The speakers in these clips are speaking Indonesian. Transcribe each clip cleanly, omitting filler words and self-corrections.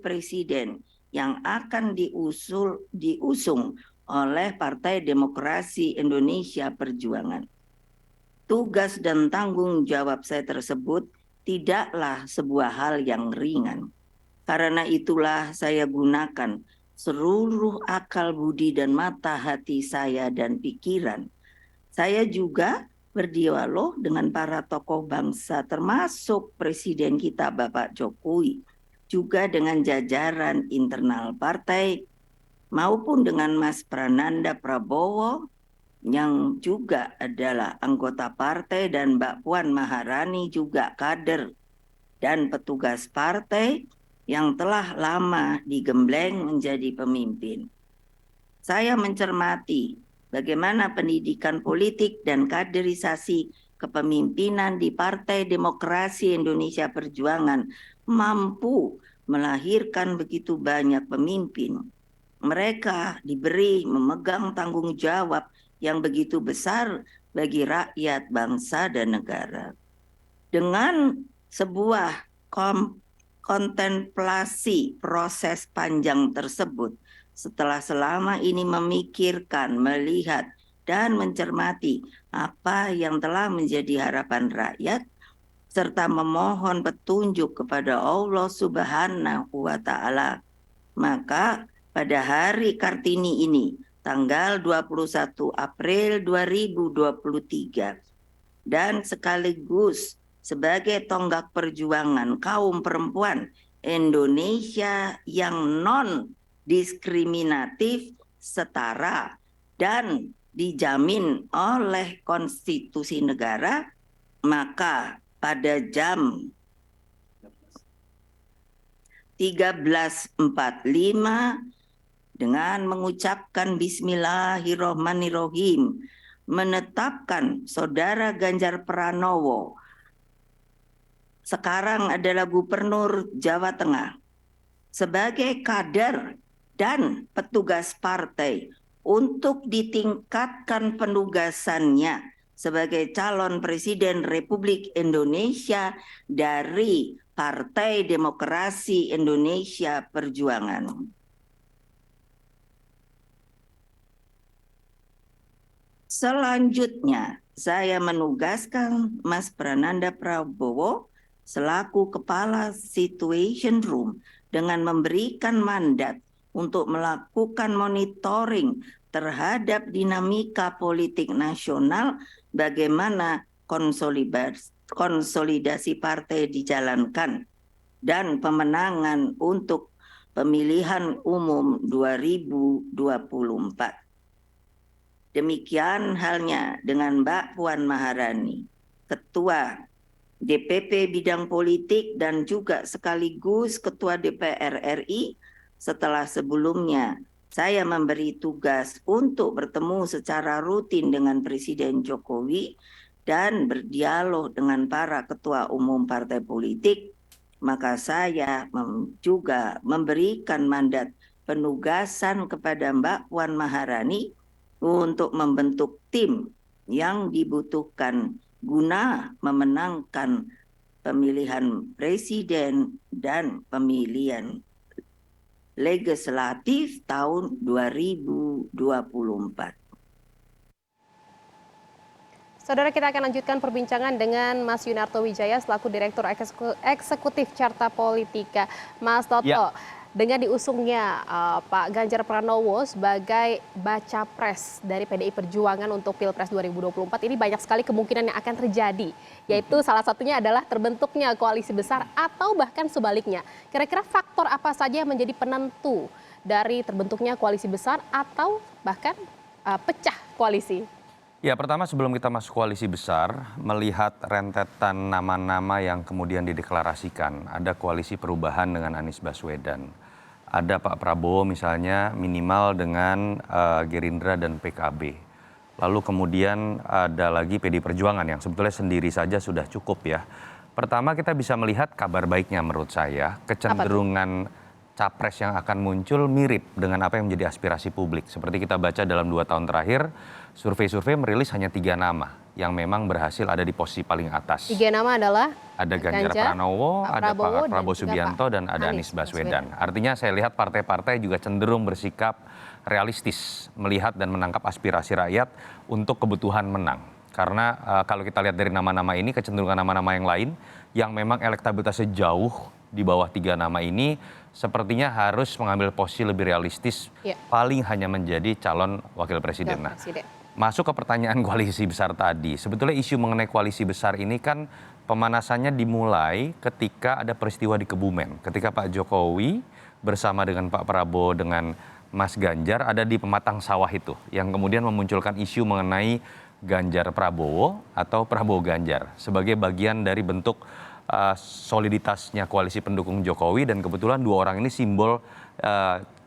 presiden yang akan diusung oleh Partai Demokrasi Indonesia Perjuangan. Tugas dan tanggung jawab saya tersebut tidaklah sebuah hal yang ringan. Karena itulah saya gunakan seluruh akal budi dan mata hati saya dan pikiran. Saya juga berdialog dengan para tokoh bangsa termasuk Presiden kita Bapak Jokowi, juga dengan jajaran internal partai maupun dengan Mas Prananda Prabowo yang juga adalah anggota partai dan Mbak Puan Maharani juga kader dan petugas partai yang telah lama digembleng menjadi pemimpin. Saya mencermati bagaimana pendidikan politik dan kaderisasi kepemimpinan di Partai Demokrasi Indonesia Perjuangan mampu melahirkan begitu banyak pemimpin. Mereka diberi memegang tanggung jawab yang begitu besar bagi rakyat, bangsa, dan negara. Dengan sebuah kontemplasi proses panjang tersebut, setelah selama ini memikirkan, melihat, dan mencermati apa yang telah menjadi harapan rakyat, serta memohon petunjuk kepada Allah Subhanahu wa Ta'ala, maka pada hari Kartini ini, tanggal 21 April 2023, dan sekaligus sebagai tonggak perjuangan kaum perempuan Indonesia yang non-diskriminatif, setara, dan dijamin oleh konstitusi negara, maka pada jam 13.45 dengan mengucapkan Bismillahirrohmanirrohim, menetapkan Saudara Ganjar Pranowo sekarang adalah Gubernur Jawa Tengah sebagai kader dan petugas partai untuk ditingkatkan penugasannya sebagai calon Presiden Republik Indonesia dari Partai Demokrasi Indonesia Perjuangan. Selanjutnya, saya menugaskan Mas Prananda Prabowo selaku Kepala Situation Room dengan memberikan mandat untuk melakukan monitoring terhadap dinamika politik nasional, bagaimana konsolidasi partai dijalankan, dan pemenangan untuk pemilihan umum 2024. Demikian halnya dengan Mbak Puan Maharani, Ketua DPP Bidang Politik dan juga sekaligus Ketua DPR RI, setelah sebelumnya saya memberi tugas untuk bertemu secara rutin dengan Presiden Jokowi dan berdialog dengan para ketua umum partai politik, maka saya juga memberikan mandat penugasan kepada Mbak Puan Maharani untuk membentuk tim yang dibutuhkan guna memenangkan pemilihan presiden dan pemilihan legislatif tahun 2024. Saudara, kita akan lanjutkan perbincangan dengan Mas Yunarto Wijaya selaku Direktur Eksekutif Carta Politika. Mas Toto, dengan diusungnya Pak Ganjar Pranowo sebagai baca pres dari PDI Perjuangan untuk Pilpres 2024, ini banyak sekali kemungkinan yang akan terjadi, yaitu salah satunya adalah terbentuknya koalisi besar atau bahkan sebaliknya. Kira-kira faktor apa saja yang menjadi penentu dari terbentuknya koalisi besar atau bahkan pecah koalisi? Ya, pertama sebelum kita masuk koalisi besar, melihat rentetan nama-nama yang kemudian dideklarasikan. Ada koalisi perubahan dengan Anies Baswedan. Ada Pak Prabowo misalnya minimal dengan Gerindra dan PKB. Lalu kemudian ada lagi PDI Perjuangan yang sebetulnya sendiri saja sudah cukup ya. Pertama kita bisa melihat kabar baiknya menurut saya, kecenderungan capres yang akan muncul mirip dengan apa yang menjadi aspirasi publik. Seperti kita baca dalam 2 tahun terakhir, survei-survei merilis hanya 3 nama yang memang berhasil ada di posisi paling atas. 3 nama adalah Ada Ganjar Pranowo, Pak ada Prabowo, Pak Prabowo dan juga Subianto, Pak dan ada Anies Anies Baswedan. Artinya saya lihat partai-partai juga cenderung bersikap realistis, melihat dan menangkap aspirasi rakyat untuk kebutuhan menang. Karena kalau kita lihat dari nama-nama ini, kecenderungan nama-nama yang lain yang memang elektabilitasnya jauh di bawah 3 nama ini, sepertinya harus mengambil posisi lebih realistis, paling hanya menjadi calon wakil presiden. Nah, masuk ke pertanyaan koalisi besar tadi, sebetulnya isu mengenai koalisi besar ini kan pemanasannya dimulai ketika ada peristiwa di Kebumen. Ketika Pak Jokowi bersama dengan Pak Prabowo dengan Mas Ganjar ada di pematang sawah itu, yang kemudian memunculkan isu mengenai Ganjar Prabowo atau Prabowo Ganjar sebagai bagian dari bentuk soliditasnya koalisi pendukung Jokowi, dan kebetulan 2 orang ini simbol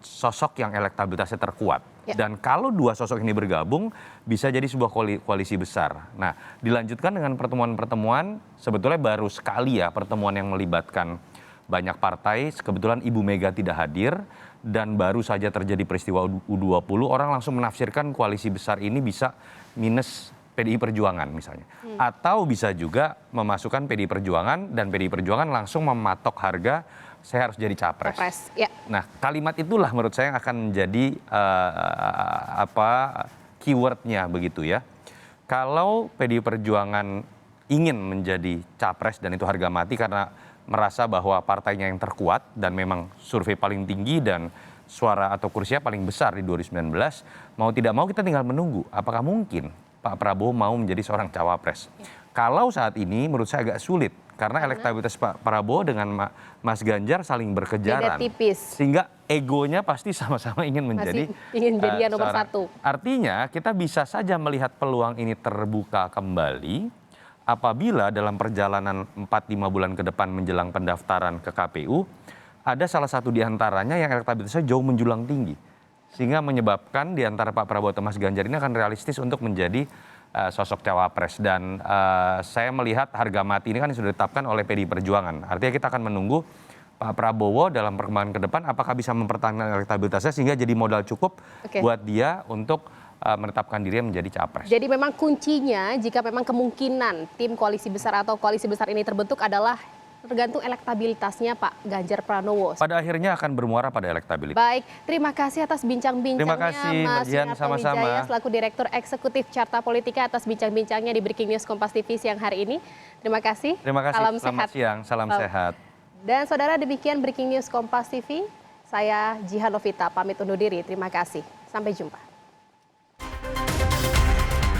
sosok yang elektabilitasnya terkuat. Dan kalau 2 sosok ini bergabung bisa jadi sebuah koalisi besar. Nah, dilanjutkan dengan pertemuan-pertemuan, sebetulnya baru sekali ya pertemuan yang melibatkan banyak partai. Kebetulan Ibu Mega tidak hadir dan baru saja terjadi peristiwa U20, orang langsung menafsirkan koalisi besar ini bisa minus PDI Perjuangan misalnya. Atau bisa juga memasukkan PDI Perjuangan dan PDI Perjuangan langsung mematok harga saya harus jadi capres. Nah, kalimat itulah menurut saya yang akan menjadi keywordnya begitu ya. Kalau PDI Perjuangan ingin menjadi capres dan itu harga mati karena merasa bahwa partainya yang terkuat dan memang survei paling tinggi dan suara atau kursinya paling besar di 2019, mau tidak mau kita tinggal menunggu apakah mungkin Pak Prabowo mau menjadi seorang cawapres. Kalau saat ini menurut saya agak sulit karena elektabilitas Pak Prabowo dengan Mas Ganjar saling berkejaran. Sehingga egonya pasti sama-sama ingin menjadi nomor 1. Artinya kita bisa saja melihat peluang ini terbuka kembali apabila dalam perjalanan 4-5 bulan ke depan menjelang pendaftaran ke KPU ada salah satu di antaranya yang elektabilitasnya jauh menjulang tinggi. Sehingga menyebabkan di antara Pak Prabowo atau Mas Ganjar ini akan realistis untuk menjadi sosok cawapres. Dan saya melihat harga mati ini kan sudah ditetapkan oleh PDI Perjuangan. Artinya kita akan menunggu Pak Prabowo dalam perkembangan ke depan apakah bisa mempertahankan elektabilitasnya sehingga jadi modal cukup buat dia untuk menetapkan dirinya menjadi capres. Jadi memang kuncinya jika memang kemungkinan tim koalisi besar atau koalisi besar ini terbentuk adalah tergantung elektabilitasnya Pak Ganjar Pranowo. Pada akhirnya akan bermuara pada elektabilitas. Baik, terima kasih atas bincang-bincangnya Mas Yunarto Wijaya selaku Direktur Eksekutif Carta Politika atas bincang-bincangnya di Breaking News Kompas TV siang hari ini. Terima kasih. Terima kasih. Salam Selamat sehat. Siang, salam sehat. Dan saudara, demikian Breaking News Kompas TV. Saya Jihan Novita pamit undur diri. Terima kasih. Sampai jumpa.